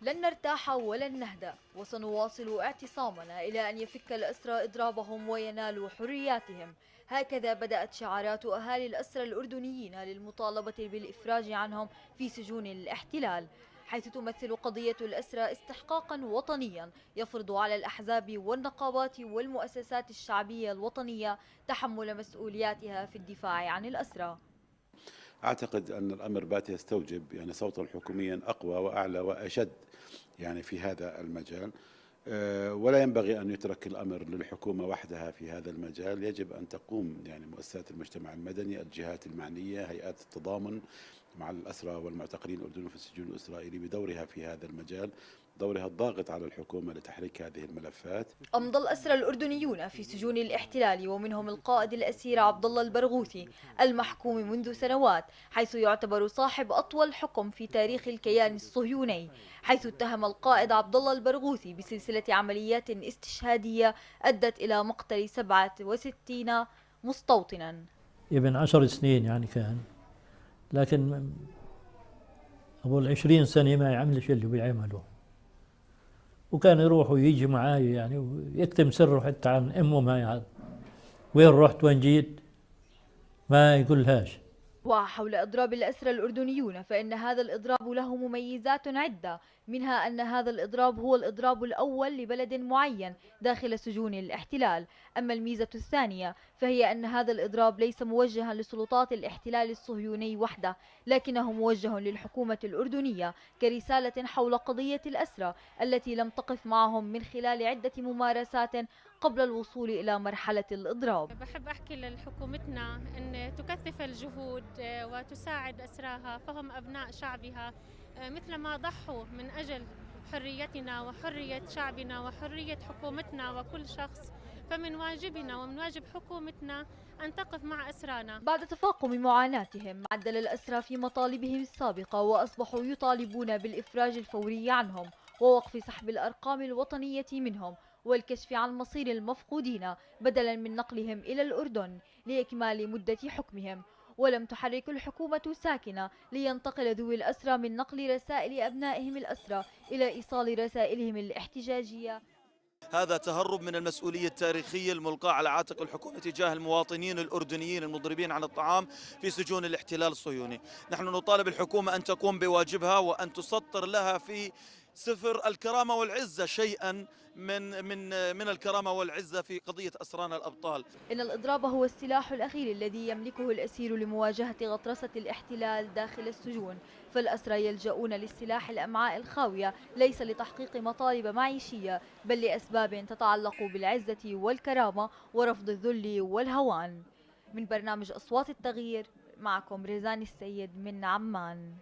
لن نرتاح ولن نهدأ، وسنواصل اعتصامنا إلى أن يفك الأسرى إضرابهم وينالوا حرياتهم. هكذا بدأت شعارات أهالي الأسرى الأردنيين للمطالبة بالإفراج عنهم في سجون الاحتلال، حيث تمثل قضية الأسرى استحقاقا وطنيا يفرض على الأحزاب والنقابات والمؤسسات الشعبية الوطنية تحمل مسؤولياتها في الدفاع عن الأسرى. أعتقد أن الأمر بات يستوجب صوتا حكوميا أقوى وأعلى وأشد في هذا المجال. ولا ينبغي أن يترك الأمر للحكومة وحدها في هذا المجال. يجب أن تقوم مؤسسات المجتمع المدني، الجهات المعنية، هيئات التضامن مع الأسرى والمعتقلين الأردنيين في السجون الإسرائيلي بدورها في هذا المجال، دورها الضاغط على الحكومة لتحريك هذه الملفات. أمضى الأسرى الأردنيون في سجون الاحتلال، ومنهم القائد الأسير عبد الله البرغوثي المحكوم منذ سنوات، حيث يعتبر صاحب أطول حكم في تاريخ الكيان الصهيوني، حيث اتهم القائد عبد الله البرغوثي بسلسلة عمليات استشهادية أدت إلى مقتل 67 مستوطنا. ابن 10 سنين كان، لكن أقول 20 سنة ما يعملش اللي بيعمله، وكان يروح ويجي معاي ويكتم سره حتى عن امه، ما يعد وين رحت وين جيت ما يقولهاش. وحول إضراب الأسرى الأردنيون، فإن هذا الإضراب له مميزات عدة، منها أن هذا الإضراب هو الإضراب الأول لبلد معين داخل سجون الاحتلال. أما الميزة الثانية فهي أن هذا الإضراب ليس موجها لسلطات الاحتلال الصهيوني وحده، لكنه موجه للحكومة الأردنية كرسالة حول قضية الأسرى التي لم تقف معهم من خلال عدة ممارسات قبل الوصول إلى مرحلة الإضراب. بحب أحكي لحكومتنا أن تكثف الجهود وتساعد أسراها، فهم أبناء شعبها، مثل ما ضحوا من أجل حريتنا وحرية شعبنا وحرية حكومتنا وكل شخص، فمن واجبنا ومن واجب حكومتنا أن تقف مع أسرانا. بعد تفاقم معاناتهم، عدل الأسرى في مطالبهم السابقة وأصبحوا يطالبون بالإفراج الفوري عنهم ووقف سحب الأرقام الوطنية منهم والكشف عن مصير المفقودين بدلا من نقلهم إلى الأردن لإكمال مدة حكمهم. ولم تحرك الحكومة ساكنة لينتقل ذوي الأسرى من نقل رسائل أبنائهم الأسرى إلى إيصال رسائلهم الاحتجاجية. هذا تهرب من المسؤولية التاريخية الملقاة على عاتق الحكومة تجاه المواطنين الأردنيين المضربين عن الطعام في سجون الاحتلال الصهيوني. نحن نطالب الحكومة أن تقوم بواجبها وأن تسطر لها في سفر الكرامة والعزة شيئا من الكرامة والعزة في قضية أسرانا الأبطال. إن الإضراب هو السلاح الأخير الذي يملكه الأسير لمواجهة غطرسة الاحتلال داخل السجون، فالأسرى يلجؤون للسلاح الأمعاء الخاوية ليس لتحقيق مطالب معيشية، بل لأسباب تتعلق بالعزة والكرامة ورفض الذل والهوان. من برنامج أصوات التغيير، معكم رزان السيد من عمان.